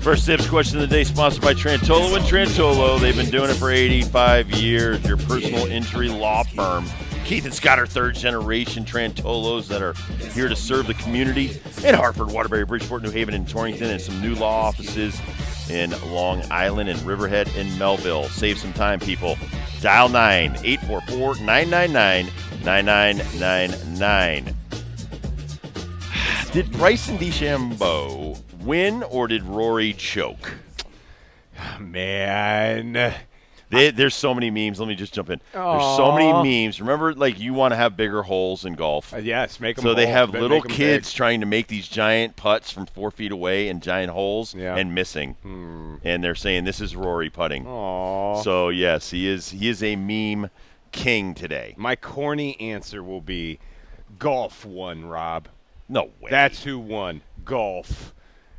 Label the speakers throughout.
Speaker 1: First Tips question of the day sponsored by Trantolo and Trantolo. They've been doing it for 85 years. Your personal injury law firm. Keith and Scott are third-generation Trantolos that are here to serve the community in Hartford, Waterbury, Bridgeport, New Haven, and Torrington, and some new law offices in Long Island and Riverhead and Melville. Save some time, people. Dial 9-844-999-9999. Did Bryson Dechambeau win or did Rory choke?
Speaker 2: Man.
Speaker 1: There's so many memes. Let me just jump in. There's so many memes. Remember, like, you want to have bigger holes in golf.
Speaker 2: Yes, make them
Speaker 1: So they have
Speaker 2: but
Speaker 1: little
Speaker 2: make 'em
Speaker 1: kids
Speaker 2: big.
Speaker 1: trying to make these giant putts from 4 feet away in giant holes and missing. And they're saying this is Rory putting.
Speaker 2: Aww.
Speaker 1: So, yes, he is a meme king today.
Speaker 2: My corny answer will be golf won, Rob.
Speaker 1: No way.
Speaker 2: That's who won. Golf.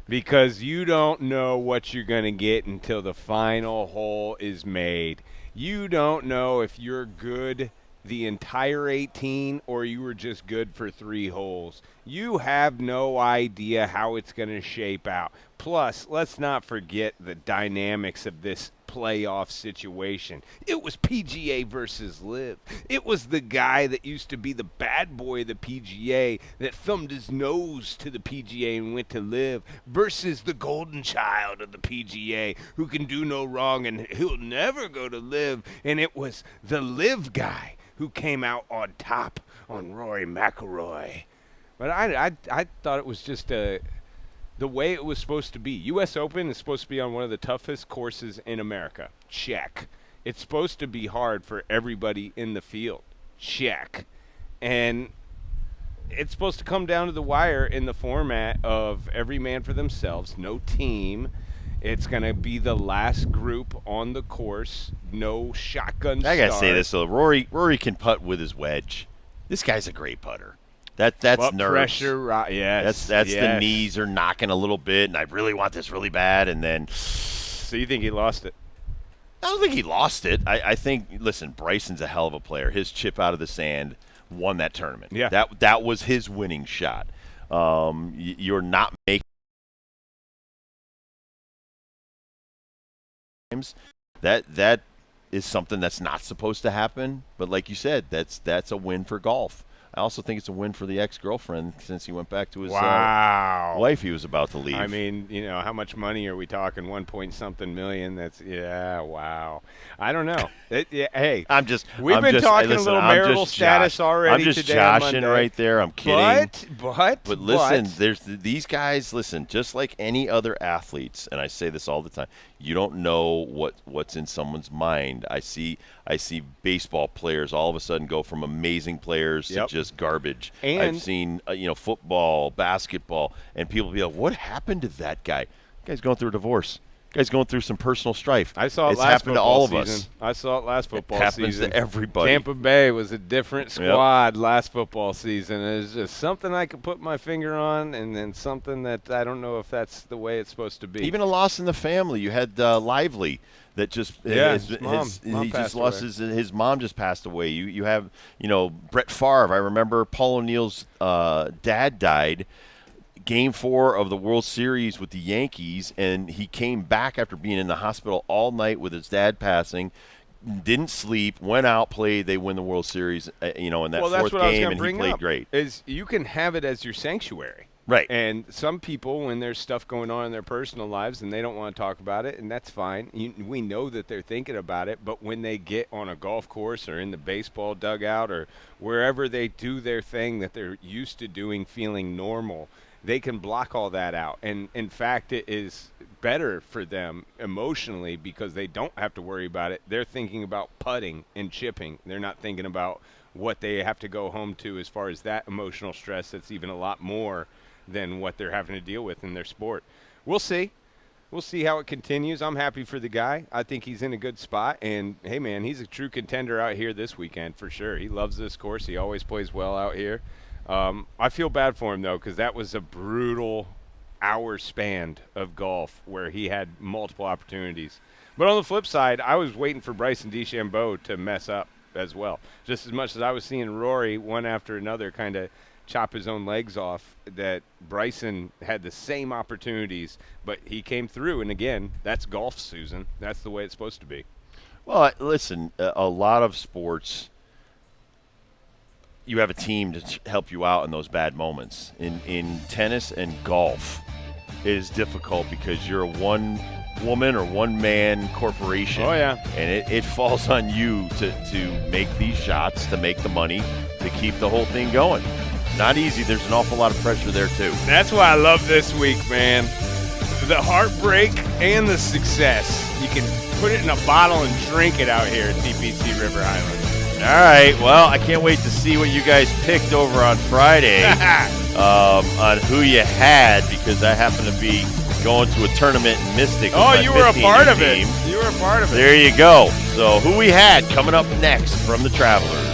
Speaker 2: Because you don't know what you're going to get until the final hole is made. You don't know if you're good the entire 18 or you were just good for 3 holes. You have no idea how it's going to shape out. Plus, let's not forget the dynamics of this playoff situation. It was PGA versus Live. It was the guy that used to be the bad boy of the PGA that thumbed his nose to the PGA and went to Live versus the golden child of the PGA who can do no wrong and he'll never go to Live. And it was the Live guy who came out on top on Rory Mcilroy. But I thought it was just the way it was supposed to be. U.S. Open is supposed to be on one of the toughest courses in America. Check. It's supposed to be hard for everybody in the field. Check. And it's supposed to come down to the wire in the format of every man for themselves, no team. It's going to be the last group on the course, no shotgun start.
Speaker 1: I got to say this, though. Rory can putt with his wedge. This guy's a great putter. That's nerves.
Speaker 2: Pressure, yes.
Speaker 1: That's the knees are knocking a little bit, and I really want this really bad, and then.
Speaker 2: So you think he lost it?
Speaker 1: I don't think he lost it. I think, listen, Bryson's a hell of a player. His chip out of the sand won that tournament.
Speaker 2: Yeah.
Speaker 1: That was his winning shot. You're not making that is something that's not supposed to happen. But like you said, that's a win for golf. I also think it's a win for the ex-girlfriend since he went back to his wife he was about to leave.
Speaker 2: I mean, how much money are we talking? 1 point something million. That's wow. I don't know. Hey, we've been talking a little marital status already.
Speaker 1: I'm just
Speaker 2: today
Speaker 1: joshing right there. I'm kidding.
Speaker 2: But
Speaker 1: listen, there's these guys. Listen, just like any other athletes, and I say this all the time. You don't know what's in someone's mind. I see baseball players all of a sudden go from amazing players to just garbage.
Speaker 2: And
Speaker 1: I've seen football, basketball, and people be like, "What happened to that guy? That guy's going through a divorce. That guy's going through some personal strife."
Speaker 2: I saw it
Speaker 1: it's
Speaker 2: last
Speaker 1: happened to all of us.
Speaker 2: I saw it last football
Speaker 1: season. It happens to everybody.
Speaker 2: Tampa Bay was a different squad last football season. It's just something I could put my finger on, and then something that I don't know if that's the way it's supposed to be.
Speaker 1: Even a loss in the family. You had Lively that just
Speaker 2: his mom
Speaker 1: lost his mom just passed away. You have Brett Favre. I remember Paul O'Neill's dad died. Game 4 of the World Series with the Yankees, and he came back after being in the hospital all night with his dad passing. Didn't sleep, went out, played. They win the World Series, in that fourth game, and he played great.
Speaker 2: Is you can have it as your sanctuary.
Speaker 1: Right.
Speaker 2: And some people, when there's stuff going on in their personal lives and they don't want to talk about it, and that's fine. We know that they're thinking about it, but when they get on a golf course or in the baseball dugout or wherever they do their thing that they're used to doing, feeling normal, they can block all that out. And, in fact, it is better for them emotionally because they don't have to worry about it. They're thinking about putting and chipping. They're not thinking about what they have to go home to as far as that emotional stress that's even a lot more than what they're having to deal with in their sport. We'll see. We'll see how it continues. I'm happy for the guy. I think he's in a good spot. And, hey, man, he's a true contender out here this weekend for sure. He loves this course. He always plays well out here. I feel bad for him, though, because that was a brutal hour span of golf where he had multiple opportunities. But on the flip side, I was waiting for Bryson Dechambeau to mess up as well. Just as much as I was seeing Rory one after another kind of chop his own legs off, that Bryson had the same opportunities, but he came through. And again, that's golf, Susan. That's the way it's supposed to be.
Speaker 1: Well, listen, a lot of sports, you have a team to help you out in those bad moments. In tennis and golf, it is difficult because you're a one-woman or one-man corporation.
Speaker 2: Oh, yeah.
Speaker 1: And it falls on you to make these shots, to make the money, to keep the whole thing going. Not easy. There's an awful lot of pressure there, too.
Speaker 2: That's why I love this week, man. The heartbreak and the success. You can put it in a bottle and drink it out here at TPC River Island.
Speaker 1: All right. Well, I can't wait to see what you guys picked over on Friday on who you had, because I happen to be going to a tournament in Mystic.
Speaker 2: Oh,
Speaker 1: with
Speaker 2: you
Speaker 1: my
Speaker 2: were a
Speaker 1: 15
Speaker 2: part of
Speaker 1: team.
Speaker 2: it. You were a part of it.
Speaker 1: There you go. So who we had coming up next from the Travelers.